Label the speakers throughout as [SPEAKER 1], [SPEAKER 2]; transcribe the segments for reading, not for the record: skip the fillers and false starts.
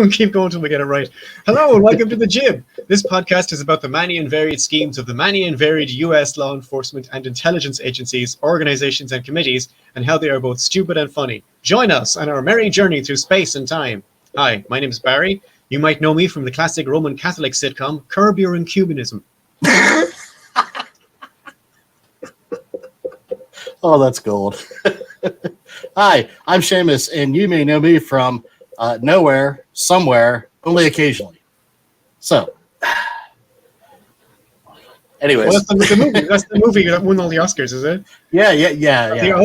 [SPEAKER 1] Keep going till we get it right. Hello and welcome to The Jib. This podcast is about the many and varied schemes of the many and varied US law enforcement and intelligence agencies, organizations, and committees, and how they are both stupid and funny. Join us on our merry journey through space and time. Hi, my name is Barry. You might know me from the classic Roman Catholic sitcom Curb Your Incubanism.
[SPEAKER 2] Oh, that's gold. Hi, I'm Seamus, and you may know me from nowhere, somewhere, only occasionally. So, anyways.
[SPEAKER 1] Well, that's the movie. That's the movie that won all the Oscars, is it?
[SPEAKER 2] Yeah.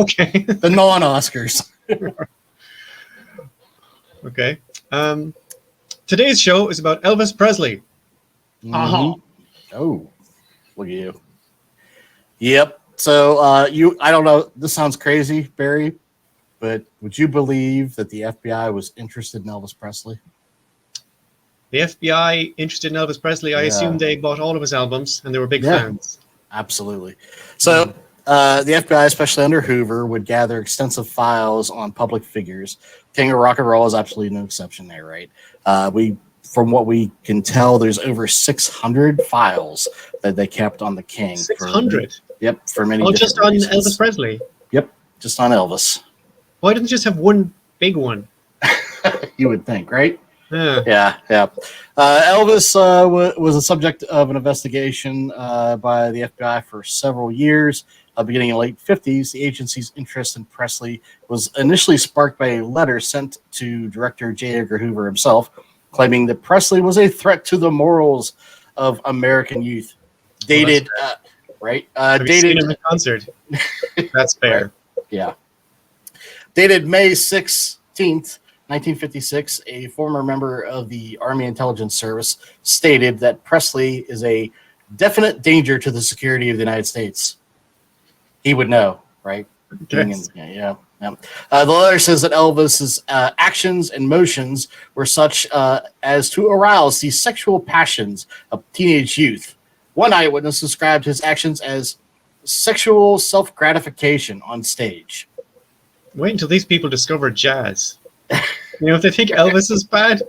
[SPEAKER 1] Okay.
[SPEAKER 2] The non-Oscars.
[SPEAKER 1] Okay. Today's show is about Elvis Presley.
[SPEAKER 2] Mm-hmm. Oh, look at you. Yep. So, I don't know, this sounds crazy, Barry, but would you believe that the FBI was interested in Elvis Presley?
[SPEAKER 1] The FBI interested in Elvis Presley. I assume they bought all of his albums and they were big fans.
[SPEAKER 2] Absolutely. So, the FBI, especially under Hoover, would gather extensive files on public figures. King of Rock and Roll is absolutely no exception there, right? From what we can tell, there's over 600 files that they kept on the King.
[SPEAKER 1] 600?
[SPEAKER 2] Yep, for many.
[SPEAKER 1] Oh, just on
[SPEAKER 2] reasons.
[SPEAKER 1] Elvis Presley?
[SPEAKER 2] Yep, just on Elvis.
[SPEAKER 1] Why didn't they just have one big one?
[SPEAKER 2] You would think, right?
[SPEAKER 1] Yeah.
[SPEAKER 2] Elvis was the subject of an investigation by the FBI for several years. Beginning in the late 50s, the agency's interest in Presley was initially sparked by a letter sent to Director J. Edgar Hoover himself, claiming that Presley was a threat to the morals of American youth. Dated, right?
[SPEAKER 1] Have you seen him in concert? That's fair.
[SPEAKER 2] Right. Yeah. Dated May 16th, 1956, a former member of the Army Intelligence Service stated that Presley is a definite danger to the security of the United States. He would know, right?
[SPEAKER 1] Yes.
[SPEAKER 2] Yeah. The letter says that Elvis's actions and motions were such as to arouse the sexual passions of teenage youth. One eyewitness described his actions as sexual self-gratification on stage.
[SPEAKER 1] Wait until these people discover jazz. If they think Elvis is bad,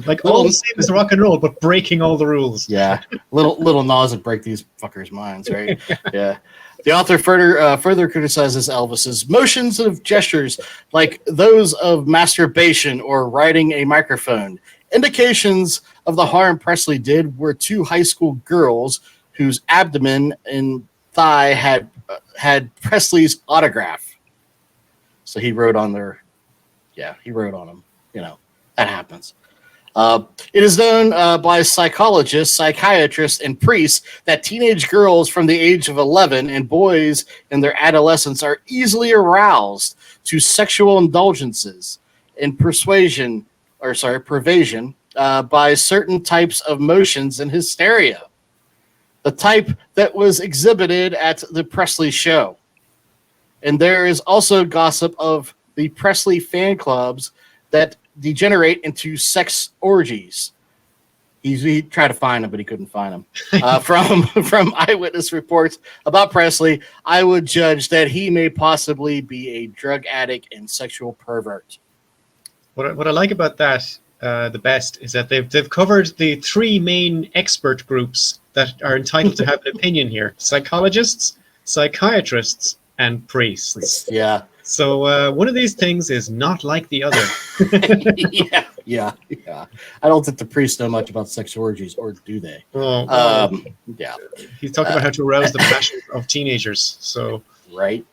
[SPEAKER 1] like all the same as rock and roll, but breaking all the rules.
[SPEAKER 2] Yeah, little Nas would break these fuckers' minds, right? Yeah. The author further criticizes Elvis's motions and gestures like those of masturbation or riding a microphone. Indications of the harm Presley did were two high school girls whose abdomen and thigh had Presley's autograph. So he wrote on them. That happens. It is known by psychologists, psychiatrists, and priests that teenage girls from the age of 11 and boys in their adolescence are easily aroused to sexual indulgences and pervasion by certain types of motions and hysteria. The type that was exhibited at the Presley show. And there is also gossip of the Presley fan clubs that degenerate into sex orgies. He tried to find them, but he couldn't find them. From eyewitness reports about Presley, I would judge that he may possibly be a drug addict and sexual pervert.
[SPEAKER 1] What I like about that the best is that they've covered the three main expert groups that are entitled to have an opinion here: psychologists, psychiatrists, and priests.
[SPEAKER 2] Yeah.
[SPEAKER 1] So one of these things is not like the other.
[SPEAKER 2] Yeah. I don't think the priests know much about sex orgies, or do they? Yeah.
[SPEAKER 1] He's talking about how to arouse the passion of teenagers. So
[SPEAKER 2] right.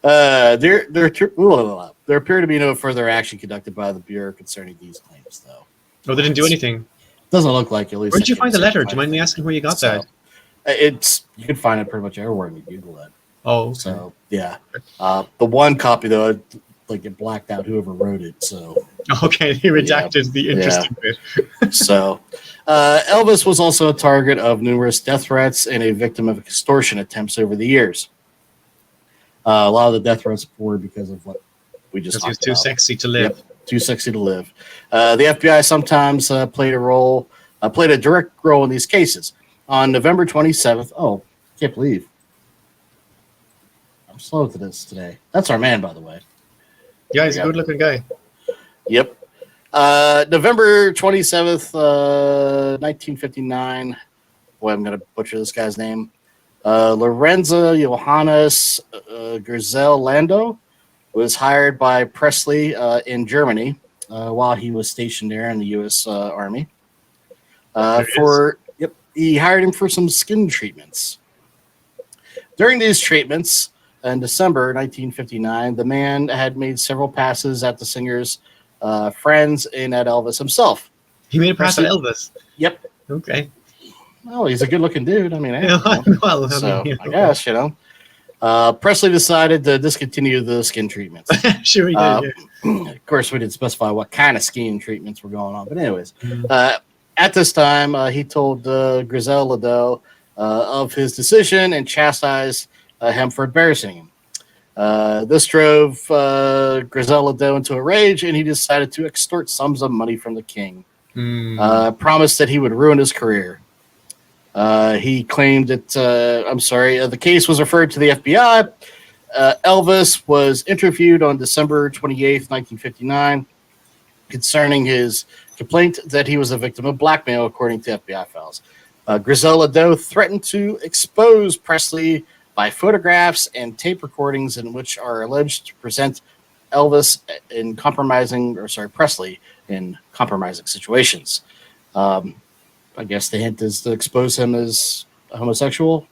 [SPEAKER 2] There appear to be no further action conducted by the Bureau concerning these claims, though.
[SPEAKER 1] Oh, they didn't do anything.
[SPEAKER 2] Doesn't look like, at least.
[SPEAKER 1] Where did you find the letter? Do you mind me asking where you got that?
[SPEAKER 2] You can find it pretty much everywhere when you Google it.
[SPEAKER 1] Oh, okay.
[SPEAKER 2] So yeah. The one copy though, it blacked out whoever wrote it. So
[SPEAKER 1] okay, he redacted the interesting bit.
[SPEAKER 2] So Elvis was also a target of numerous death threats and a victim of extortion attempts over the years. A lot of the death threats were because of what we just talked about.
[SPEAKER 1] He was too sexy to live.
[SPEAKER 2] Yep, too sexy to live. The FBI sometimes played a direct role in these cases. On November 27th, can't believe. I'm slow to this today. That's our man, by the way.
[SPEAKER 1] Yeah, he's a good-looking guy.
[SPEAKER 2] Yep. November 27th, 1959. Boy, I'm going to butcher this guy's name. Lorenzo Johannes Grisel Lando was hired by Presley in Germany while he was stationed there in the U.S. Army. He hired him for some skin treatments. During these treatments, in December 1959, the man had made several passes at the singer's friends and at Elvis himself.
[SPEAKER 1] He made a pass at Elvis?
[SPEAKER 2] Yep.
[SPEAKER 1] Okay.
[SPEAKER 2] Well, he's a good-looking dude. I mean, I guess, Presley decided to discontinue the skin treatments.
[SPEAKER 1] Sure he did, yeah.
[SPEAKER 2] Of course, we didn't specify what kind of skin treatments were going on. But anyways, at this time, he told Grisel Lado of his decision and chastised him for embarrassing him. This drove Grisel Lado into a rage, and he decided to extort sums of money from the king. Promised that he would ruin his career. He claimed that, the case was referred to the FBI. Elvis was interviewed on December 28th, 1959, concerning his complaint that he was a victim of blackmail, according to FBI files. Grisel Lado threatened to expose Presley by photographs and tape recordings in which are alleged to present Elvis in Presley in compromising situations. I guess the hint is to expose him as a homosexual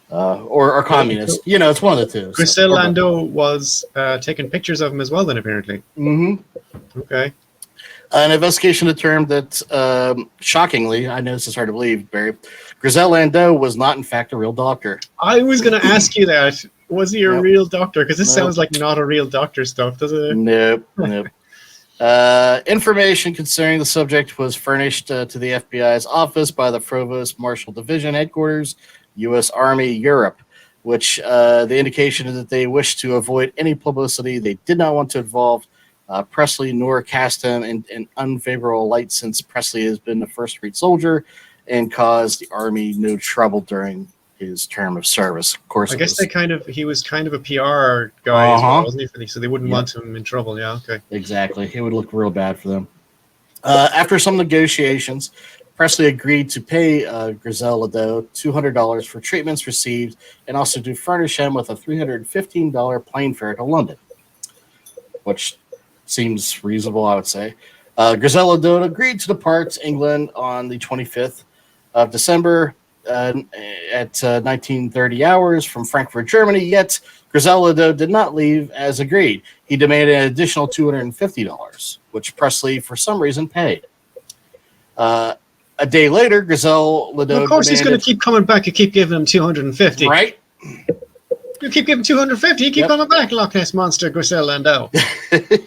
[SPEAKER 2] or communist. It's one of the two.
[SPEAKER 1] Grisel Lando was taking pictures of him as well, then, apparently.
[SPEAKER 2] Mm-hmm.
[SPEAKER 1] Okay.
[SPEAKER 2] An investigation determined that, shockingly, I know this is hard to believe, Barry, Grisel Lando was not, in fact, a real doctor.
[SPEAKER 1] I was going to ask you that. Was he a real doctor? Because this sounds like not a real doctor stuff, doesn't it?
[SPEAKER 2] Nope. Information concerning the subject was furnished to the FBI's office by the Provost Marshal Division Headquarters, U.S. Army, Europe, which the indication is that they wished to avoid any publicity. They did not want to involve Presley nor cast him in an unfavorable light, since Presley has been a first-rate soldier and caused the Army no trouble during his term of service. Of course,
[SPEAKER 1] I guess he was kind of a PR guy as well, wasn't he? So they wouldn't want him in trouble. Yeah, okay.
[SPEAKER 2] Exactly. It would look real bad for them. After some negotiations, Presley agreed to pay Grisel Lado $200 for treatments received, and also to furnish him with a $315 plane fare to London, which seems reasonable, I would say. Grisel Lado agreed to depart England on the 25th of December at 1930 hours from Frankfurt, Germany, yet Grisel Lado did not leave as agreed. He demanded an additional $250, which Presley, for some reason, paid. A day later, Grisel Lado
[SPEAKER 1] of course, he's going to keep coming back. You keep giving him $250.
[SPEAKER 2] Right?
[SPEAKER 1] You keep giving $250. You keep coming back, Loch Ness Monster, Grisel Lando.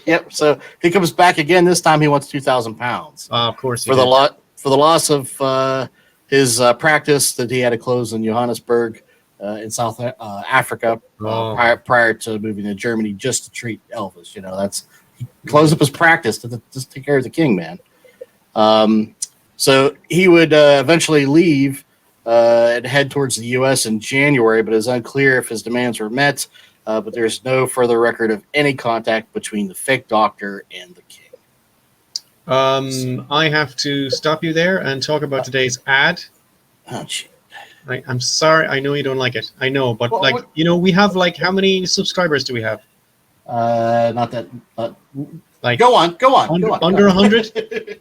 [SPEAKER 2] Yep. So he comes back again. This time he wants 2,000 pounds.
[SPEAKER 1] Of course.
[SPEAKER 2] For the loss of his practice that he had to close in Johannesburg in South Africa prior to moving to Germany just to treat Elvis. He closed up his practice to just take care of the king, man. So he would eventually leave and head towards the U.S. in January, but it's unclear if his demands were met. But there's no further record of any contact between the fake doctor and the king.
[SPEAKER 1] I have to stop you there and talk about today's ad.
[SPEAKER 2] Oh, shit.
[SPEAKER 1] I'm sorry. I know you don't like it. I know, but we have how many subscribers do we have?
[SPEAKER 2] Not that. Go on.
[SPEAKER 1] Under 100.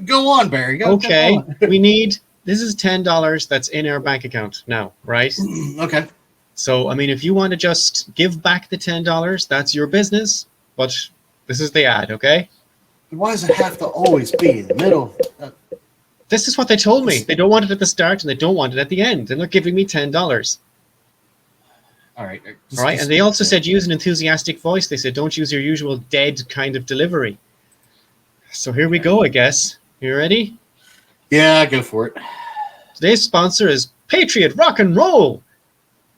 [SPEAKER 2] Go on, Barry.
[SPEAKER 1] Okay. We need. This is $10 that's in our bank account now, right?
[SPEAKER 2] Okay.
[SPEAKER 1] So, if you want to just give back the $10, that's your business. But this is the ad, okay?
[SPEAKER 2] Why does it have to always be in the middle?
[SPEAKER 1] This is what they told me. They don't want it at the start and they don't want it at the end. They're not giving me $10.
[SPEAKER 2] All right.
[SPEAKER 1] All right. And they also said use an enthusiastic voice. They said don't use your usual dead kind of delivery. So here we go, I guess. You ready?
[SPEAKER 2] Yeah, go for it.
[SPEAKER 1] Today's sponsor is Patriot Rock and Roll.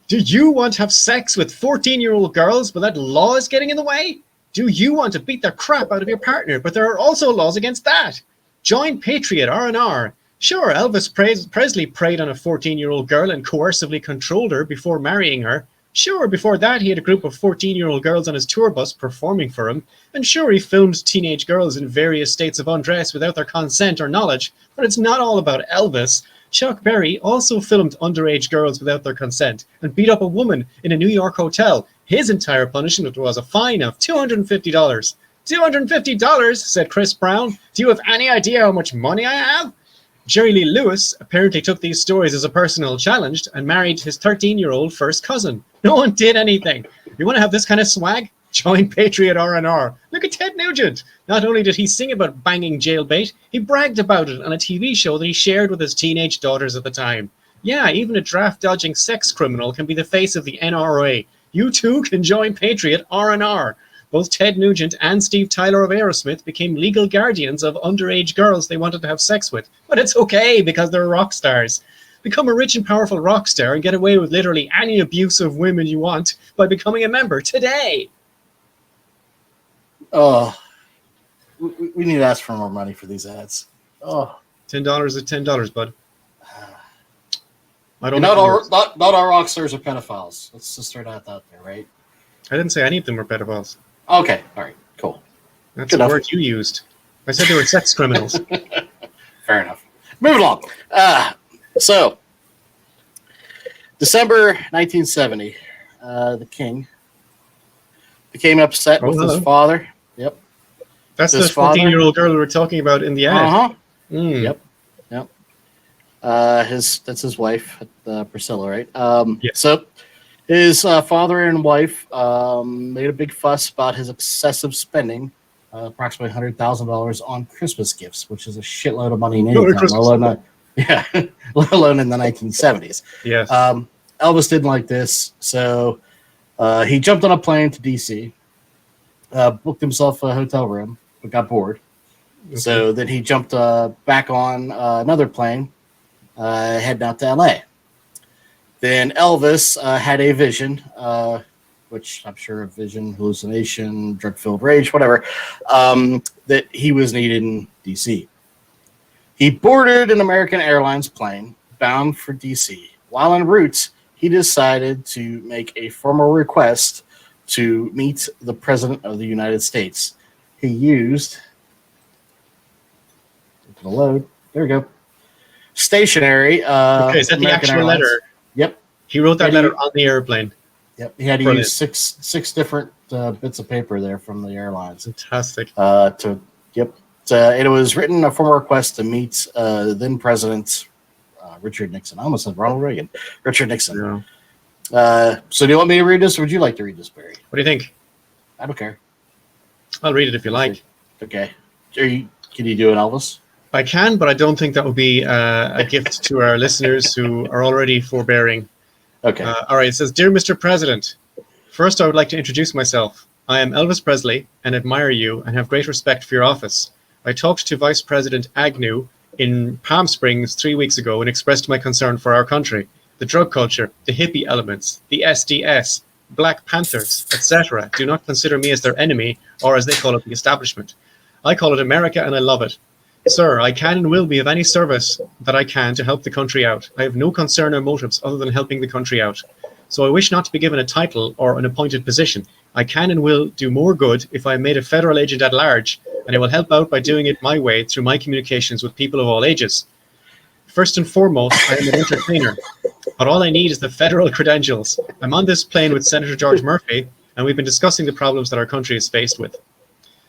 [SPEAKER 1] Do you want to have sex with 14-year-old girls but that law is getting in the way? Do you want to beat the crap out of your partner, but there are also laws against that? Join Patriot R&R. Sure, Elvis Presley preyed on a 14-year-old girl and coercively controlled her before marrying her, Sure, before that he had a group of 14-year-old girls on his tour bus performing for him, and sure he filmed teenage girls in various states of undress without their consent or knowledge, but it's not all about Elvis. Chuck Berry also filmed underage girls without their consent and beat up a woman in a New York hotel. His entire punishment was a fine of $250. $250, said Chris Brown. Do you have any idea how much money I have? Jerry Lee Lewis apparently took these stories as a personal challenge and married his 13-year-old first cousin. No one did anything. You want to have this kind of swag? Join Patriot R&R. Look at Ted Nugent. Not only did he sing about banging jailbait, he bragged about it on a TV show that he shared with his teenage daughters at the time. Yeah, even a draft-dodging sex criminal can be the face of the NRA. You too can join Patriot R&R. Both Ted Nugent and Steve Tyler of Aerosmith became legal guardians of underage girls they wanted to have sex with. But it's okay because they're rock stars. Become a rich and powerful rock star and get away with literally any abuse of women you want by becoming a member today.
[SPEAKER 2] Oh, we need to ask for more money for these ads. Oh,
[SPEAKER 1] $10 is $10, bud. I don't
[SPEAKER 2] not
[SPEAKER 1] know.
[SPEAKER 2] all rock stars are pedophiles. Let's just start out there, right?
[SPEAKER 1] I didn't say any of them were pedophiles.
[SPEAKER 2] Okay, all right, cool.
[SPEAKER 1] That's
[SPEAKER 2] Good
[SPEAKER 1] the
[SPEAKER 2] enough.
[SPEAKER 1] word you used. I said they were sex criminals.
[SPEAKER 2] Fair enough. Moving along. So, December 1970, the king became upset with
[SPEAKER 1] hello.
[SPEAKER 2] his father. Yep.
[SPEAKER 1] That's
[SPEAKER 2] His
[SPEAKER 1] the
[SPEAKER 2] father?
[SPEAKER 1] 14-year-old girl we were talking about in the ad.
[SPEAKER 2] Uh-huh.
[SPEAKER 1] Mm.
[SPEAKER 2] Yep. That's his wife, Priscilla, right?
[SPEAKER 1] Yeah.
[SPEAKER 2] So his father and wife made a big fuss about his excessive spending, approximately $100,000 on Christmas gifts, which is a shitload of money in any
[SPEAKER 1] Go to
[SPEAKER 2] time,
[SPEAKER 1] Christmas.
[SPEAKER 2] let alone in the 1970s.
[SPEAKER 1] Yes.
[SPEAKER 2] Elvis didn't like this, so he jumped on a plane to D.C., booked himself a hotel room, but got bored.
[SPEAKER 1] Okay.
[SPEAKER 2] So then he jumped back on another plane, heading out to L.A. Then Elvis had a vision, which I'm sure a vision, hallucination, drug-filled rage, whatever, that he was needed in D.C. He boarded an American Airlines plane bound for D.C. While en route, he decided to make a formal request to meet the President of the United States. He used... Load. There we go. Stationary.
[SPEAKER 1] Okay, is that the
[SPEAKER 2] American
[SPEAKER 1] actual
[SPEAKER 2] Airlines.
[SPEAKER 1] letter?
[SPEAKER 2] Yep.
[SPEAKER 1] He wrote that
[SPEAKER 2] Did
[SPEAKER 1] letter
[SPEAKER 2] he-
[SPEAKER 1] on the airplane.
[SPEAKER 2] Yep. He had to
[SPEAKER 1] Brilliant.
[SPEAKER 2] use six different bits of paper there from the airlines.
[SPEAKER 1] Fantastic.
[SPEAKER 2] And it was written a formal request to meet then President Richard Nixon. I almost said Ronald Reagan. Richard Nixon.
[SPEAKER 1] Yeah.
[SPEAKER 2] So do you want me to read this, or would you like to read this, Barry?
[SPEAKER 1] What do you think?
[SPEAKER 2] I don't care.
[SPEAKER 1] I'll read it if you like.
[SPEAKER 2] Okay. Can you do it, Elvis?
[SPEAKER 1] I can, but I don't think that would be a gift to our listeners who are already forbearing.
[SPEAKER 2] Okay.
[SPEAKER 1] All right, it says, Dear Mr. President, first I would like to introduce myself. I am Elvis Presley and admire you and have great respect for your office. I talked to Vice President Agnew in Palm Springs 3 weeks ago and expressed my concern for our country, the drug culture, the hippie elements, the SDS, Black Panthers, etc. Do not consider me as their enemy, or as they call it, the establishment. I call it America and I love it. Sir, I can and will be of any service that I can to help the country out. I have no concern or motives other than helping the country out. So I wish not to be given a title or an appointed position. I can and will do more good if I am made a federal agent at large, and I will help out by doing it my way through my communications with people of all ages. First and foremost, I am an entertainer, but all I need is the federal credentials. I'm on this plane with Senator George Murphy, and we've been discussing the problems that our country is faced with.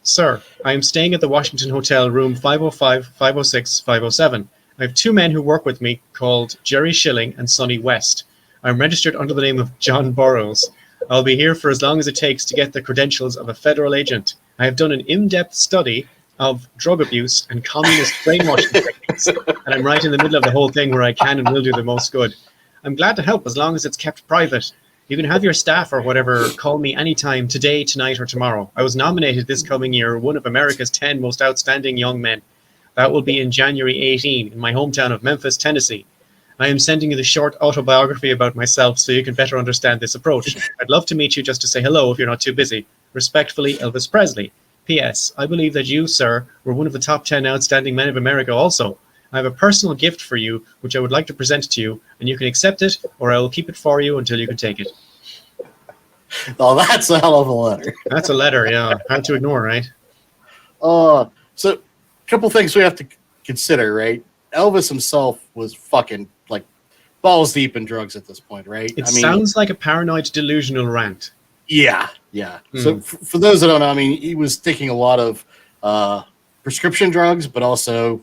[SPEAKER 1] Sir, I am staying at the Washington Hotel, room 505, 506, 507. I have two men who work with me called Jerry Schilling and Sonny West. I'm registered under the name of John Burroughs. I'll be here for as long as it takes to get the credentials of a federal agent. I have done an in-depth study of drug abuse and communist brainwashing techniques, and I'm right in the middle of the whole thing where I can and will do the most good. I'm glad to help as long as it's kept private. You can have your staff or whatever call me anytime, today, tonight, or tomorrow. I was nominated this coming year one of America's 10 most outstanding young men. That will be in January 18 in my hometown of Memphis, Tennessee. I am sending you the short autobiography about myself so you can better understand this approach. I'd love to meet you just to say hello if you're not too busy. Respectfully, Elvis Presley. P.S. I believe that you, sir, were one of the top 10 outstanding men of America also. I have a personal gift for you, which I would like to present to you, and you can accept it, or I will keep it for you until you can take it.
[SPEAKER 2] Oh, that's a hell of a letter.
[SPEAKER 1] That's a letter, yeah. Hard to ignore, right?
[SPEAKER 2] So a couple things we have to consider, right? Elvis himself was fucking like balls deep in drugs at this point, right?
[SPEAKER 1] It sounds like a paranoid, delusional rant.
[SPEAKER 2] Yeah. So for those that don't know, I mean, he was taking a lot of prescription drugs, but also,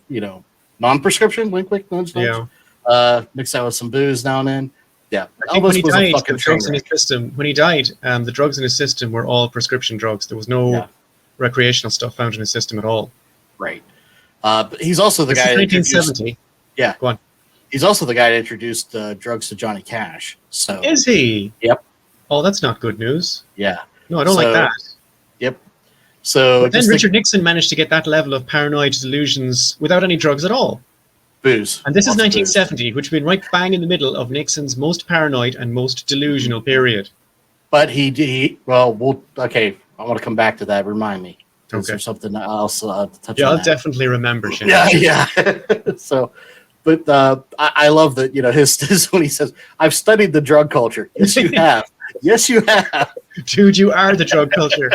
[SPEAKER 2] non-prescription, wink, wink, nudge, nudge.
[SPEAKER 1] Yeah.
[SPEAKER 2] Mixed out with some booze now and then. Yeah.
[SPEAKER 1] I think when he died,
[SPEAKER 2] fucking
[SPEAKER 1] the drugs
[SPEAKER 2] train
[SPEAKER 1] in his
[SPEAKER 2] wreck.
[SPEAKER 1] system. When he died, the drugs in his system were all prescription drugs. There was no recreational stuff found in his system at all.
[SPEAKER 2] Right. But he's also the
[SPEAKER 1] This
[SPEAKER 2] guy
[SPEAKER 1] is
[SPEAKER 2] that introduced.
[SPEAKER 1] 1970.
[SPEAKER 2] Yeah.
[SPEAKER 1] Go on.
[SPEAKER 2] He's also the guy that introduced drugs to Johnny Cash. So.
[SPEAKER 1] Is he?
[SPEAKER 2] Yep.
[SPEAKER 1] Oh, that's not good news.
[SPEAKER 2] Yeah.
[SPEAKER 1] No, I don't like that.
[SPEAKER 2] Yep. So
[SPEAKER 1] But then Richard Nixon managed to get that level of paranoid delusions without any drugs at all.
[SPEAKER 2] booze.
[SPEAKER 1] And this is
[SPEAKER 2] Lots of
[SPEAKER 1] 1970, which would be right bang in the middle of Nixon's most paranoid and most delusional period.
[SPEAKER 2] But okay. I want to come back to that. Remind me. Is there something else to touch
[SPEAKER 1] Yeah,
[SPEAKER 2] on?
[SPEAKER 1] I'll
[SPEAKER 2] that?
[SPEAKER 1] definitely remember, Shane.
[SPEAKER 2] Yeah. So, but I love that, his when he says, "I've studied the drug culture." Yes, you have. Yes, you have.
[SPEAKER 1] Dude, you are the drug culture.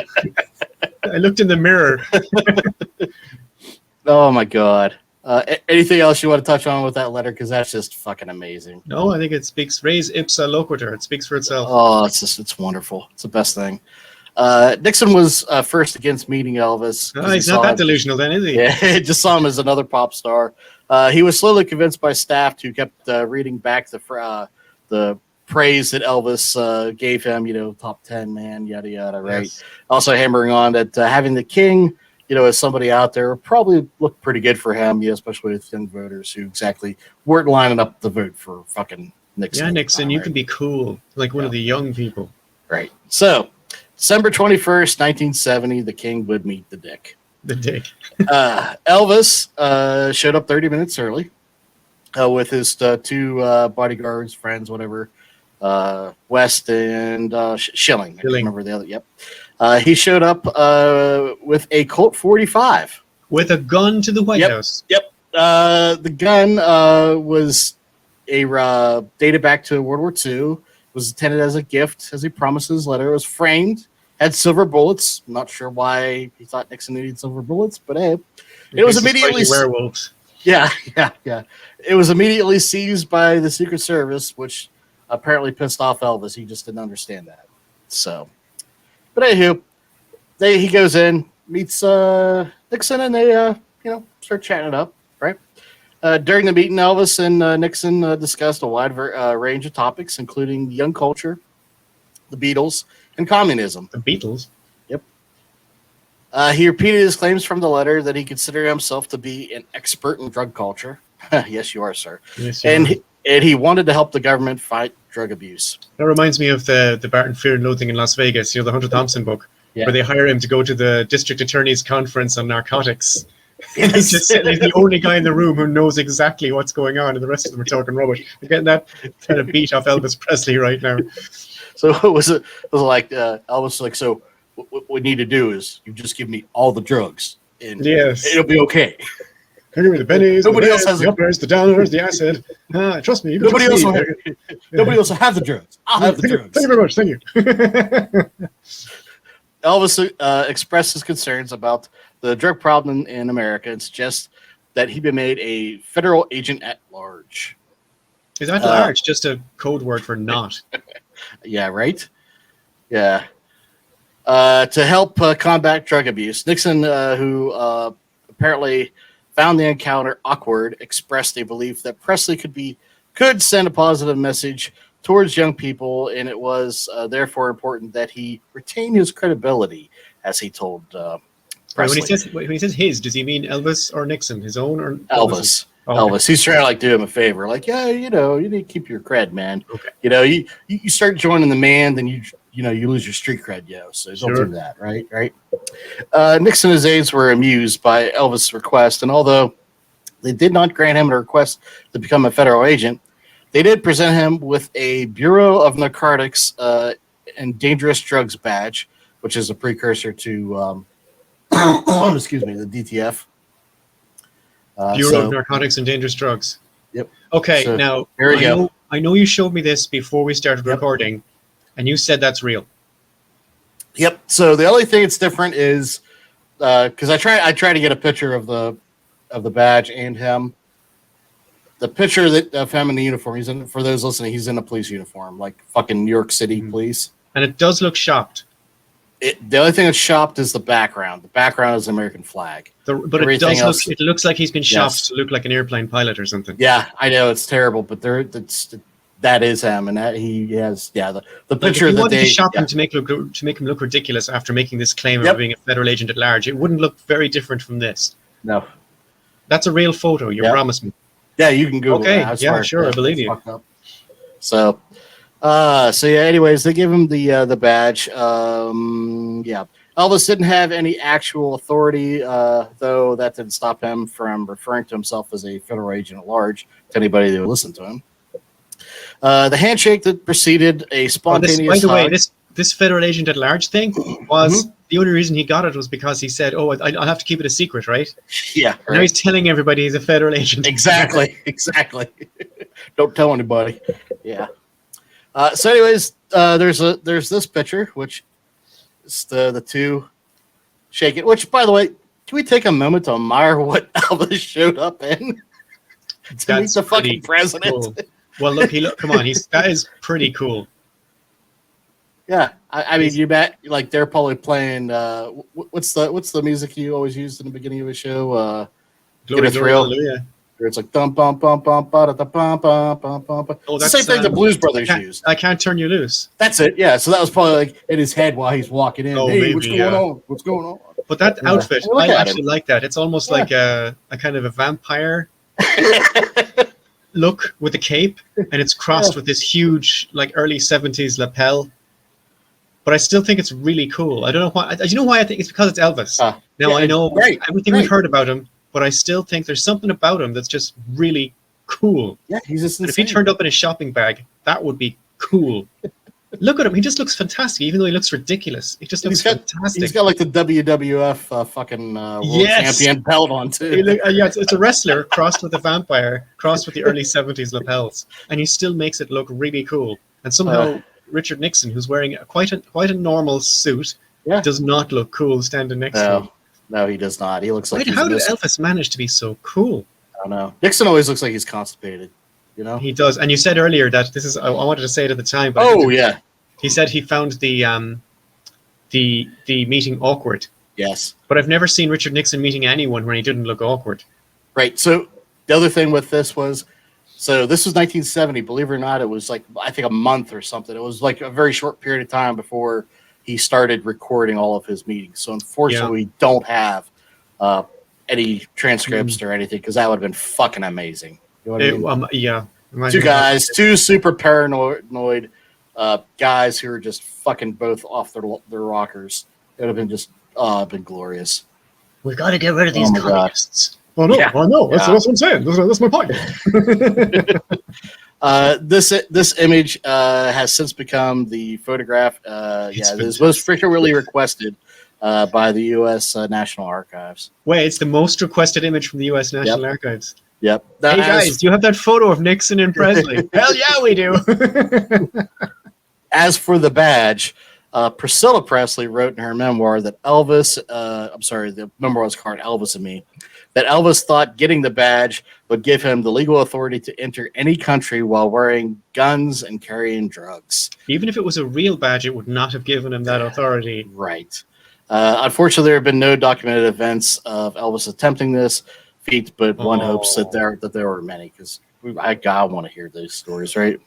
[SPEAKER 1] I looked in the mirror.
[SPEAKER 2] Oh my God. Anything else you want to touch on with that letter? Because that's just fucking amazing.
[SPEAKER 1] No, I think it speaks res ipsa loquitur. It speaks for itself.
[SPEAKER 2] Oh, it's wonderful. It's the best thing. Nixon was first against meeting Elvis.
[SPEAKER 1] Oh, he's not that delusional then, is he?
[SPEAKER 2] Yeah, just saw him as another pop star. He was slowly convinced by staff who kept reading back the praise that Elvis gave him, top 10 man, yada, yada, right?
[SPEAKER 1] Yes.
[SPEAKER 2] Also hammering on that having the king, as somebody out there probably looked pretty good for him, especially with young voters who exactly weren't lining up to vote for fucking Nixon.
[SPEAKER 1] Yeah, Nixon, you can be cool, like one of the young people.
[SPEAKER 2] Right. So, December 21st, 1970, the king would meet the dick.
[SPEAKER 1] The dick.
[SPEAKER 2] Elvis showed up 30 minutes early with his two bodyguards, friends, whatever, West and Schilling. I can't remember the other. Yep. He showed up with a Colt 45.
[SPEAKER 1] With a gun to the White House.
[SPEAKER 2] Yep. The gun was dated back to World War II. Was intended as a gift, as he promised in his letter. It was framed, had silver bullets. I'm not sure why he thought Nixon needed silver bullets, but hey, it was immediately
[SPEAKER 1] werewolves.
[SPEAKER 2] Yeah. It was immediately seized by the Secret Service, which apparently pissed off Elvis. He just didn't understand that. So, but anywho, he goes in, meets Nixon, and they start chatting it up. Right. During the meeting, Elvis and Nixon discussed a wide range of topics, including young culture, the Beatles, and communism.
[SPEAKER 1] The Beatles?
[SPEAKER 2] Yep. He repeated his claims from the letter that he considered himself to be an expert in drug culture. Yes, you are, sir.
[SPEAKER 1] Yes,
[SPEAKER 2] and he wanted to help the government fight drug abuse.
[SPEAKER 1] That reminds me of the Barton Fear and Loathing in Las Vegas, the Hunter Thompson book,
[SPEAKER 2] Yeah.
[SPEAKER 1] where they hire him to go to the district attorney's conference on narcotics.
[SPEAKER 2] Yes.
[SPEAKER 1] He's the only guy in the room who knows exactly what's going on, and the rest of them are talking rubbish. You're getting that kind of beat off Elvis Presley right now.
[SPEAKER 2] So it was like Elvis was like, so what we need to do is you just give me all the drugs, and
[SPEAKER 1] Yes.
[SPEAKER 2] it'll be okay.
[SPEAKER 1] Give me the pennies,
[SPEAKER 2] Nobody
[SPEAKER 1] the
[SPEAKER 2] else has
[SPEAKER 1] the uppers, the downers, the acid. Trust me. You can
[SPEAKER 2] Nobody
[SPEAKER 1] trust
[SPEAKER 2] else
[SPEAKER 1] me.
[SPEAKER 2] nobody else will have the drugs. I'll have the drugs.
[SPEAKER 1] Thank you very much. Thank you.
[SPEAKER 2] Elvis expressed his concerns about the drug problem in America and suggests that he be made a federal agent at large.
[SPEAKER 1] Is at large just a code word for not?
[SPEAKER 2] Yeah, right? Yeah. To help combat drug abuse, Nixon, who apparently found the encounter awkward, expressed a belief that Presley could send a positive message towards young people, and it was therefore important that he retain his credibility, as he told Presley.
[SPEAKER 1] When he says his, does he mean Elvis or Nixon? His own or
[SPEAKER 2] Elvis?
[SPEAKER 1] Oh, okay.
[SPEAKER 2] Elvis. He's trying to do him a favor. Like, yeah, you need to keep your cred, man.
[SPEAKER 1] Okay.
[SPEAKER 2] You start joining the man, then you lose your street cred, So don't
[SPEAKER 1] Sure.
[SPEAKER 2] do that, right? Nixon and his aides were amused by Elvis' request, and although they did not grant him a request to become a federal agent, they did present him with a Bureau of Narcotics and Dangerous Drugs badge, which is a precursor to, excuse me, the DTF.
[SPEAKER 1] Bureau of Narcotics and Dangerous Drugs.
[SPEAKER 2] Yep.
[SPEAKER 1] Okay,
[SPEAKER 2] So,
[SPEAKER 1] now
[SPEAKER 2] here we go.
[SPEAKER 1] I know you showed me this before we started recording, and you said that's real.
[SPEAKER 2] Yep. So the only thing that's different is because I try to get a picture of the badge and him. The picture of him in the uniform. He's in. For those listening, he's in a police uniform, like fucking New York City police.
[SPEAKER 1] And it does look shopped.
[SPEAKER 2] The only thing that's shopped is the background. The background is the American flag.
[SPEAKER 1] But it does look. It looks like he's been shopped to look like an airplane pilot or something.
[SPEAKER 2] Yeah, I know it's terrible, but that is him, and that he has. Yeah, the picture.
[SPEAKER 1] If you wanted to shop him to make him look ridiculous after making this claim of being a federal agent at large, it wouldn't look very different from this.
[SPEAKER 2] No,
[SPEAKER 1] that's a real photo. You promised me.
[SPEAKER 2] Yeah, you can Google.
[SPEAKER 1] Okay, yeah, sure, I believe you.
[SPEAKER 2] So yeah. Anyways, they give him the badge. Yeah, Elvis didn't have any actual authority, though. That didn't stop him from referring to himself as a federal agent at large to anybody that would listen to him. The handshake that preceded a spontaneous.
[SPEAKER 1] By the way, this federal agent at large thing was the only reason he got it was because he said, "Oh, I'll have to keep it a secret, right?"
[SPEAKER 2] Yeah. Right.
[SPEAKER 1] Now he's telling everybody he's a federal agent.
[SPEAKER 2] Exactly. Don't tell anybody. Yeah. So, anyways, there's this picture, which is the two shaking. Which, by the way, can we take a moment to admire what Elvis showed up in to meet the fucking president?
[SPEAKER 1] Cool. Well, come on, that is pretty cool.
[SPEAKER 2] Yeah, I mean, you bet. Like they're probably playing. What's the music you always used in the beginning of a show?
[SPEAKER 1] Glory, Glory, Hallelujah.
[SPEAKER 2] Where it's like dum bum bum bum ba da da bum bum bum bum. Oh, that's the same thing the Blues Brothers used.
[SPEAKER 1] I Can't Turn You Loose.
[SPEAKER 2] That's it. Yeah. So that was probably like in his head while he's walking in.
[SPEAKER 1] Oh,
[SPEAKER 2] hey,
[SPEAKER 1] maybe,
[SPEAKER 2] what's going on? What's going on?
[SPEAKER 1] But that outfit, I actually like that. It's almost like a kind of a vampire look with a cape, and it's crossed with this huge, like early 70s lapel. But I still think it's really cool. I don't know why. You know why I think it's because it's Elvis. Now I know everything we've heard about him, but I still think there's something about him that's just really cool.
[SPEAKER 2] Yeah, he's just insane.
[SPEAKER 1] And if he turned up in a shopping bag, that would be cool. Look at him. He just looks fantastic, even though he looks ridiculous. He just looks fantastic.
[SPEAKER 2] He's got like the WWF fucking world champion belt on, too.
[SPEAKER 1] It's a wrestler crossed with a vampire, crossed with the early 70s lapels. And he still makes it look really cool. And somehow Richard Nixon, who's wearing quite a normal suit, does not look cool standing next to him.
[SPEAKER 2] No, he does not. He looks like
[SPEAKER 1] how did Elvis manage to be so cool?
[SPEAKER 2] I don't know. Nixon always looks like he's constipated. You know?
[SPEAKER 1] He does. And you said earlier that this is, I wanted to say it at the time, but he said he found the meeting awkward.
[SPEAKER 2] Yes.
[SPEAKER 1] But I've never seen Richard Nixon meeting anyone when he didn't look awkward.
[SPEAKER 2] Right. So the other thing with this was, so this was 1970. Believe it or not, it was like, I think a month or something. It was like a very short period of time before he started recording all of his meetings. So unfortunately, we don't have any transcripts or anything, because that would have been fucking amazing. You know what I mean? Two guys, two super paranoid guys who are just fucking both off their rockers. It would have been just been glorious.
[SPEAKER 1] We've got to get rid of these communists.
[SPEAKER 3] Oh no, I know. That's what I'm saying. That's my point.
[SPEAKER 2] This image has since become the photograph. This was frequently requested by the U.S. National Archives.
[SPEAKER 1] Wait, it's the most requested image from the U.S. National Archives.
[SPEAKER 2] Yep.
[SPEAKER 1] Hey guys, do you have that photo of Nixon and Presley? Hell yeah, we do.
[SPEAKER 2] As for the badge, Priscilla Presley wrote in her memoir that the memoir was called Elvis and Me, that Elvis thought getting the badge would give him the legal authority to enter any country while wearing guns and carrying drugs.
[SPEAKER 1] Even if it was a real badge, it would not have given him that authority.
[SPEAKER 2] Right. Unfortunately, there have been no documented events of Elvis attempting this feat, but one hopes that there were many, because I want to hear those stories, right?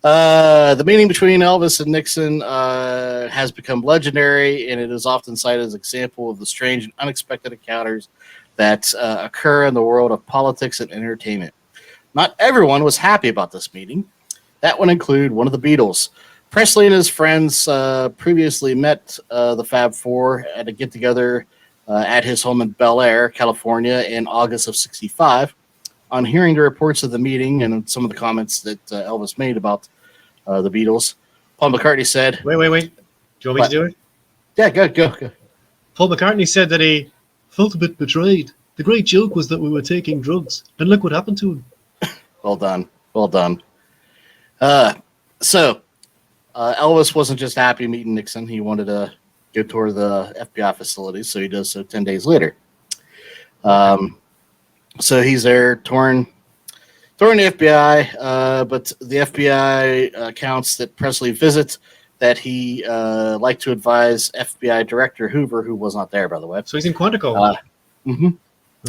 [SPEAKER 2] The meeting between Elvis and Nixon has become legendary, and it is often cited as an example of the strange and unexpected encounters that occur in the world of politics and entertainment. Not everyone was happy about this meeting. That would include one of the Beatles. Presley and his friends previously met the Fab Four at a get-together at his home in Bel Air, California, in August of '65. On hearing the reports of the meeting and some of the comments that Elvis made about the Beatles, Paul McCartney said...
[SPEAKER 1] Wait. Do you want me to do it?
[SPEAKER 2] Yeah, go.
[SPEAKER 1] Paul McCartney said that he felt a bit betrayed. The great joke was that we were taking drugs, and look what happened to him.
[SPEAKER 2] Well done. So, Elvis wasn't just happy meeting Nixon. He wanted to go tour the FBI facilities, so he does so 10 days later. So he's there touring the FBI, but the FBI accounts that Presley visits that he liked to advise FBI Director Hoover, who was not there, by the way.
[SPEAKER 1] So he's in Quantico.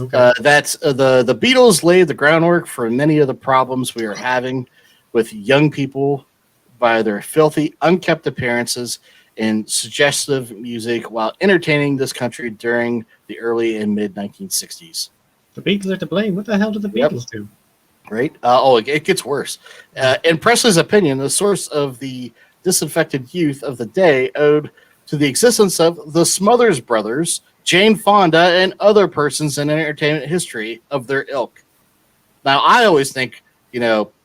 [SPEAKER 1] Okay.
[SPEAKER 2] That the Beatles laid the groundwork for many of the problems we are having with young people by their filthy, unkept appearances and suggestive music while entertaining this country during the early and mid 1960s.
[SPEAKER 1] The Beatles are to blame. What the hell did the Beatles do?
[SPEAKER 2] Right? It gets worse. In Presley's opinion, the source of the disaffected youth of the day owed to the existence of the Smothers Brothers, Jane Fonda, and other persons in entertainment history of their ilk. Now, I always think,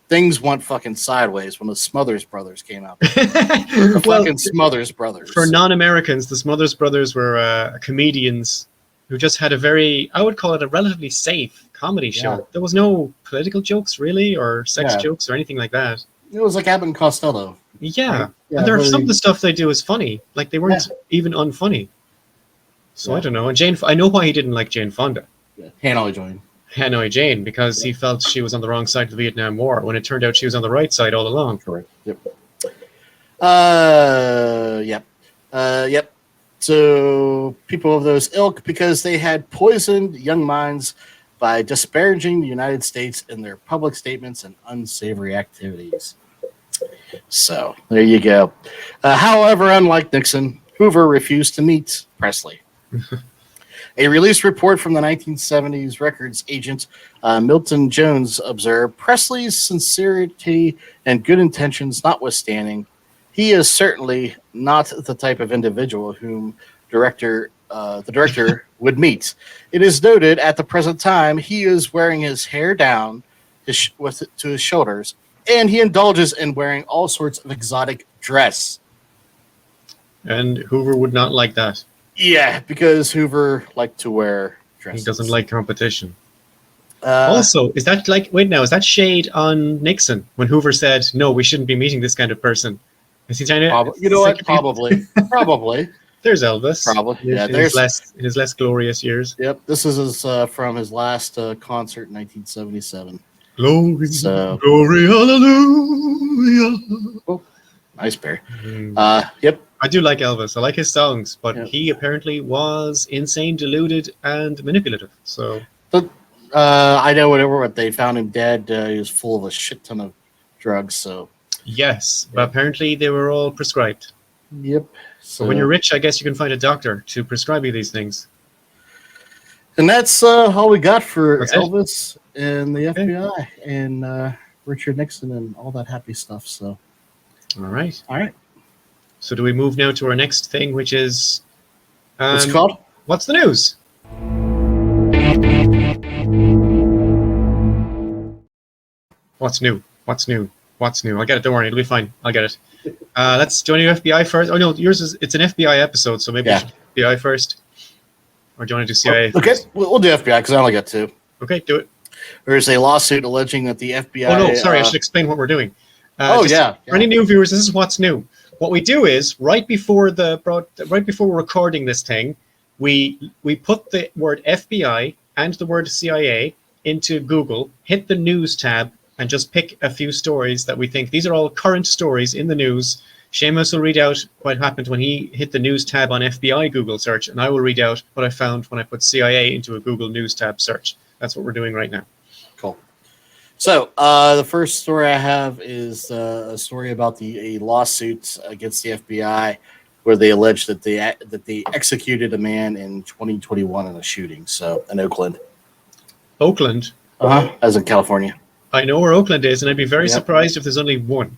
[SPEAKER 2] things went fucking sideways when the Smothers Brothers came out. The fucking Smothers Brothers.
[SPEAKER 1] For non-Americans, the Smothers Brothers were comedians who just had I would call it a relatively safe comedy show. There was no political jokes, really, or sex jokes or anything like that.
[SPEAKER 2] It was like Abbott and Costello.
[SPEAKER 1] Yeah. And some of the stuff they do is funny. Like, they weren't even unfunny. So I don't know. And I know why he didn't like Jane Fonda.
[SPEAKER 2] Yeah.
[SPEAKER 1] Hanoi Jane, because he felt she was on the wrong side of the Vietnam War, when it turned out she was on the right side all along.
[SPEAKER 2] Correct. Yep. So people of those ilk, because they had poisoned young minds by disparaging the United States in their public statements and unsavory activities. So there you go. However, unlike Nixon, Hoover refused to meet Presley. A released report from the 1970s records agent Milton Jones observed, Presley's sincerity and good intentions notwithstanding, he is certainly not the type of individual whom the director would meet. It is noted at the present time he is wearing his hair down to his shoulders, and he indulges in wearing all sorts of exotic dress.
[SPEAKER 1] And Hoover would not like that.
[SPEAKER 2] Yeah, because Hoover liked to wear dresses.
[SPEAKER 1] He doesn't like competition. Also, is that shade on Nixon when Hoover said, no, we shouldn't be meeting this kind of person? Is he trying to...
[SPEAKER 2] You know what? Probably.
[SPEAKER 1] There's Elvis.
[SPEAKER 2] Probably.
[SPEAKER 1] Yeah, in his less glorious years.
[SPEAKER 2] Yep. This is from his last concert in 1977.
[SPEAKER 1] Glory,
[SPEAKER 2] So-
[SPEAKER 1] glory, hallelujah.
[SPEAKER 2] Oh, nice bear.
[SPEAKER 1] Mm.
[SPEAKER 2] Yep.
[SPEAKER 1] I do like Elvis. I like his songs, but
[SPEAKER 2] Yeah.
[SPEAKER 1] he apparently was insane, deluded, and manipulative. So
[SPEAKER 2] I know whatever they found him dead. He was full of a shit ton of drugs. So
[SPEAKER 1] yes, but apparently they were all prescribed.
[SPEAKER 2] yep.
[SPEAKER 1] So when you're rich, I guess you can find a doctor to prescribe you these things.
[SPEAKER 2] And that's all we got for
[SPEAKER 1] That's it.
[SPEAKER 2] Elvis and the FBI and Richard Nixon and all that happy stuff. So
[SPEAKER 1] All right.
[SPEAKER 2] all right,
[SPEAKER 1] So do we move now to our next thing, which is
[SPEAKER 2] what's it called?
[SPEAKER 1] What's the news? What's new? What's new? What's new? I'll get it. Don't worry. It'll be fine. I'll get it. Let's join your FBI first. Oh, no, it's an FBI episode, so maybe FBI first. Or do you want to do CIA?
[SPEAKER 2] Okay,
[SPEAKER 1] first?
[SPEAKER 2] we'll do FBI because I only got two.
[SPEAKER 1] Okay, do it.
[SPEAKER 2] There's a lawsuit alleging that the FBI.
[SPEAKER 1] Oh, no, sorry. I should explain what we're doing.
[SPEAKER 2] Yeah.
[SPEAKER 1] For any new viewers, this is what's new. What we do is, right before we're recording this thing, we put the word FBI and the word CIA into Google, hit the news tab, and just pick a few stories that we think these are all current stories in the news. Seamus will read out what happened when he hit the news tab on FBI Google search, and I will read out what I found when I put CIA into a Google News tab search. That's what we're doing right now.
[SPEAKER 2] Cool. So the first story I have is a story about a lawsuit against the FBI, where they allege that they executed a man in 2021 in a shooting. So in Oakland.
[SPEAKER 1] Oakland.
[SPEAKER 2] As in California.
[SPEAKER 1] I know where Oakland is, and I'd be very surprised if there's only one.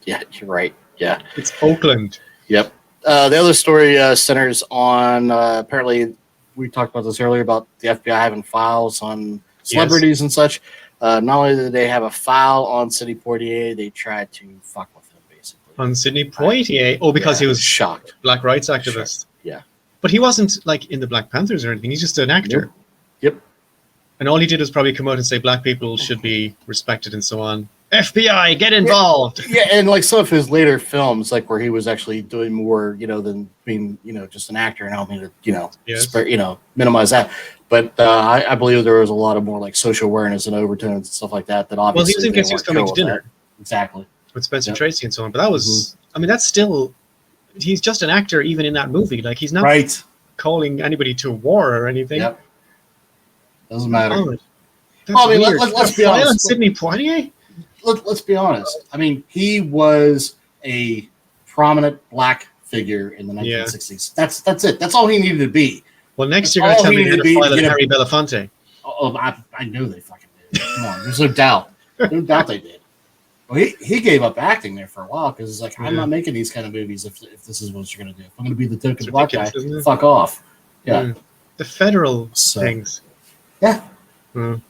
[SPEAKER 2] Yeah, you're right. Yeah.
[SPEAKER 1] It's Oakland.
[SPEAKER 2] Yep. The other story centers on apparently we talked about this earlier about the FBI having files on celebrities and such. Not only did they have a file on Sidney Poitier, they tried to fuck with him basically.
[SPEAKER 1] On Sidney Poitier? Oh, because he was
[SPEAKER 2] shocked.
[SPEAKER 1] Black rights activist.
[SPEAKER 2] Shocked. Yeah.
[SPEAKER 1] But he wasn't like in the Black Panthers or anything. He's just an actor.
[SPEAKER 2] Yep.
[SPEAKER 1] And all he did was probably come out and say black people should be respected and so on. FBI, get involved.
[SPEAKER 2] Yeah, and like some of his later films, like where he was actually doing more, than being, just an actor. And I don't mean to,
[SPEAKER 1] Yes.
[SPEAKER 2] minimize that. But I believe there was a lot of more like social awareness and overtones and stuff like that. That
[SPEAKER 1] Well,
[SPEAKER 2] obviously
[SPEAKER 1] he was in
[SPEAKER 2] they
[SPEAKER 1] Guess Who's
[SPEAKER 2] weren't
[SPEAKER 1] Coming
[SPEAKER 2] cool
[SPEAKER 1] to
[SPEAKER 2] with
[SPEAKER 1] Dinner
[SPEAKER 2] that. Exactly.
[SPEAKER 1] with Spencer
[SPEAKER 2] Yep.
[SPEAKER 1] Tracy and so on. But that was, I mean, that's still, he's just an actor even in that movie. Like, he's not
[SPEAKER 2] Right.
[SPEAKER 1] calling anybody to war or anything.
[SPEAKER 2] Yep. Doesn't matter.
[SPEAKER 1] Oh, that's
[SPEAKER 2] Well, I mean,
[SPEAKER 1] weird.
[SPEAKER 2] let's be
[SPEAKER 1] Violent
[SPEAKER 2] honest.
[SPEAKER 1] Sidney Poitier?
[SPEAKER 2] Let's be honest. I mean, he was a prominent black figure in the 1960s. That's it. That's all he needed to be.
[SPEAKER 1] Well, next
[SPEAKER 2] That's
[SPEAKER 1] you're going
[SPEAKER 2] all
[SPEAKER 1] to tell
[SPEAKER 2] he
[SPEAKER 1] me
[SPEAKER 2] needed
[SPEAKER 1] you're
[SPEAKER 2] to be
[SPEAKER 1] going to
[SPEAKER 2] to
[SPEAKER 1] file
[SPEAKER 2] get
[SPEAKER 1] Harry Belafonte.
[SPEAKER 2] Oh, I knew they fucking did. Come on, there's no doubt. No doubt they did. Well, he gave up acting there for a while because it's like, I'm
[SPEAKER 1] Yeah.
[SPEAKER 2] not making these kind of movies if this is what you're going to do. If I'm going to be the token
[SPEAKER 1] It's
[SPEAKER 2] black guy,
[SPEAKER 1] ridiculous, isn't it?
[SPEAKER 2] fuck off. Yeah.
[SPEAKER 1] Mm. The federal
[SPEAKER 2] So-
[SPEAKER 1] things.
[SPEAKER 2] Yeah.
[SPEAKER 1] Mm.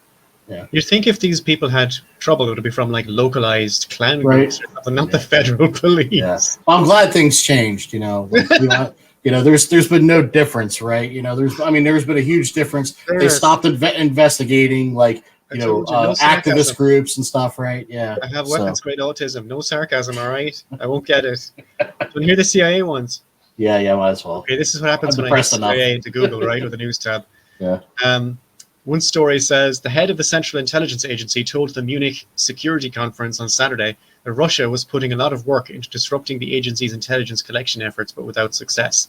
[SPEAKER 2] Yeah.
[SPEAKER 1] You'd think if these people had trouble, it would be from like localized clan
[SPEAKER 2] Right.
[SPEAKER 1] groups or something, not the
[SPEAKER 2] Yeah.
[SPEAKER 1] federal police.
[SPEAKER 2] Yeah. Well, I'm glad things changed. There's been no difference, right? There's been a huge difference. They
[SPEAKER 1] Yes.
[SPEAKER 2] stopped investigating, like,
[SPEAKER 1] I told you, no
[SPEAKER 2] activist
[SPEAKER 1] sarcasm.
[SPEAKER 2] groups and stuff, right? Yeah.
[SPEAKER 1] I have
[SPEAKER 2] So,
[SPEAKER 1] weapons grade autism. No sarcasm, all right? I won't get it. Want to hear the CIA ones?
[SPEAKER 2] yeah, might as well.
[SPEAKER 1] Okay, this is what happens
[SPEAKER 2] I'm
[SPEAKER 1] when I hit
[SPEAKER 2] depressed enough.
[SPEAKER 1] CIA into Google, right, with the news tab.
[SPEAKER 2] Yeah.
[SPEAKER 1] One story says the head of the Central Intelligence Agency told the Munich Security Conference on Saturday that Russia was putting a lot of work into disrupting the agency's intelligence collection efforts, but without success.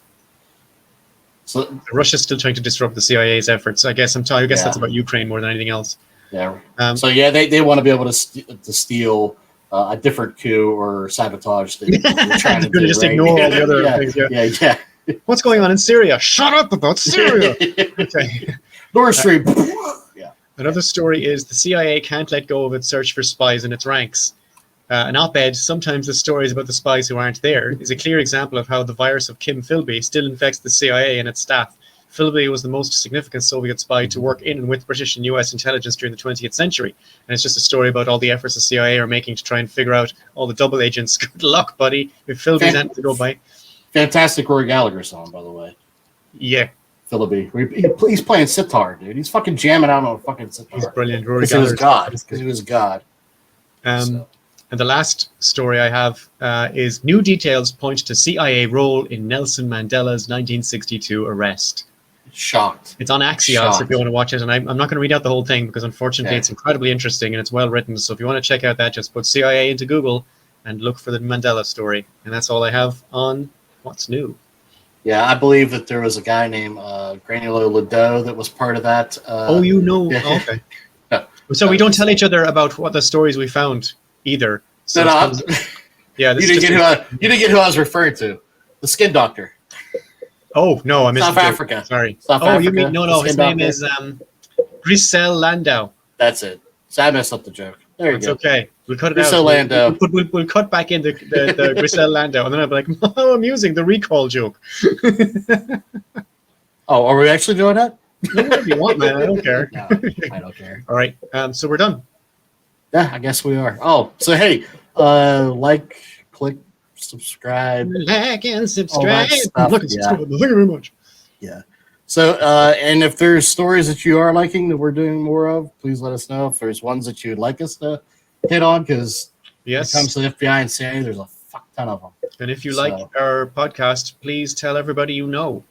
[SPEAKER 2] So
[SPEAKER 1] Russia's still trying to disrupt the CIA's efforts. I guess
[SPEAKER 2] Yeah.
[SPEAKER 1] that's about Ukraine more than anything else.
[SPEAKER 2] yeah.
[SPEAKER 1] They
[SPEAKER 2] They want to be able to steal a different coup or sabotage that they're trying to
[SPEAKER 1] They're gonna
[SPEAKER 2] do,
[SPEAKER 1] just
[SPEAKER 2] right?
[SPEAKER 1] ignore all the other
[SPEAKER 2] yeah,
[SPEAKER 1] things. Yeah.
[SPEAKER 2] yeah.
[SPEAKER 1] What's going on in Syria? Shut up about Syria. Okay.
[SPEAKER 2] Nord Stream. Yeah.
[SPEAKER 1] Another story is the CIA can't let go of its search for spies in its ranks. An op-ed, sometimes the stories about the spies who aren't there, is a clear example of how the virus of Kim Philby still infects the CIA and its staff. Philby was the most significant Soviet spy to work in and with British and US intelligence during the 20th century. And it's just a story about all the efforts the CIA are making to try and figure out all the double agents. Good luck, buddy. If Philby's anything to go by.
[SPEAKER 2] Fantastic Rory Gallagher song, by the way.
[SPEAKER 1] Yeah,
[SPEAKER 2] Philby. He's playing sitar, dude. He's fucking jamming out on a fucking sitar.
[SPEAKER 1] he's brilliant. Rory
[SPEAKER 2] Because he was
[SPEAKER 1] Gallagher.
[SPEAKER 2] God. Because he was God. So.
[SPEAKER 1] And the last story I have is new details point to CIA role in Nelson Mandela's 1962 arrest.
[SPEAKER 2] Shocked.
[SPEAKER 1] It's on Axios
[SPEAKER 2] Shocked.
[SPEAKER 1] if you want to watch it, and I'm not going to read out the whole thing because unfortunately
[SPEAKER 2] Okay.
[SPEAKER 1] it's incredibly interesting and it's well written. So if you want to check out that, just put CIA into Google and look for the Mandela story. And that's all I have on what's new.
[SPEAKER 2] Yeah, I believe that there was a guy named Granulo Ledoux that was part of that.
[SPEAKER 1] You know.
[SPEAKER 2] yeah.
[SPEAKER 1] Okay.
[SPEAKER 2] Yeah.
[SPEAKER 1] So we don't tell each other about what the stories we found either. So
[SPEAKER 2] No,
[SPEAKER 1] it's
[SPEAKER 2] no,
[SPEAKER 1] kind of- yeah,
[SPEAKER 2] you
[SPEAKER 1] this
[SPEAKER 2] didn't
[SPEAKER 1] is
[SPEAKER 2] get
[SPEAKER 1] just-
[SPEAKER 2] you didn't get who I was referring to. The skin doctor.
[SPEAKER 1] Oh no, I missed
[SPEAKER 2] South
[SPEAKER 1] the joke.
[SPEAKER 2] Africa.
[SPEAKER 1] Sorry.
[SPEAKER 2] South
[SPEAKER 1] You
[SPEAKER 2] Africa,
[SPEAKER 1] mean no?
[SPEAKER 2] the
[SPEAKER 1] His
[SPEAKER 2] skin
[SPEAKER 1] name
[SPEAKER 2] doctor.
[SPEAKER 1] is Grisel Landau.
[SPEAKER 2] That's it. So I messed up the joke. There you
[SPEAKER 1] It's
[SPEAKER 2] go.
[SPEAKER 1] okay. We'll cut it
[SPEAKER 2] Grisel
[SPEAKER 1] out.
[SPEAKER 2] Landau.
[SPEAKER 1] We'll cut back in the Grisel Landau, and then I'll be like, "Oh, I'm using the recall joke."
[SPEAKER 2] Oh, are we actually doing that?
[SPEAKER 1] Whatever you want, man. I don't care.
[SPEAKER 2] No, I don't care.
[SPEAKER 1] All right. So we're done.
[SPEAKER 2] Yeah, I guess we are. Oh, so hey, like, click, subscribe.
[SPEAKER 1] Like and
[SPEAKER 2] All
[SPEAKER 1] subscribe.
[SPEAKER 2] that stuff,
[SPEAKER 1] Look, it's
[SPEAKER 2] yeah.
[SPEAKER 1] Thank you very much.
[SPEAKER 2] Yeah. So, and if there's stories that you are liking that we're doing more of, please let us know. If there's ones that you'd like us to hit on, because when it
[SPEAKER 1] Yes.
[SPEAKER 2] comes to the FBI and CIA, there's a fuck ton of them.
[SPEAKER 1] And if you
[SPEAKER 2] So-
[SPEAKER 1] like our podcast, please tell everybody you know.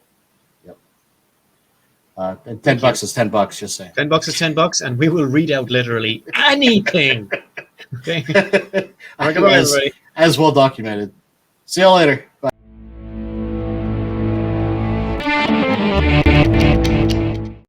[SPEAKER 2] And $10 is $10, just saying.
[SPEAKER 1] $10 is $10, and we will read out literally anything. Okay. All right, goodbye,
[SPEAKER 2] as,
[SPEAKER 1] everybody.
[SPEAKER 2] as well documented. See you later. Bye.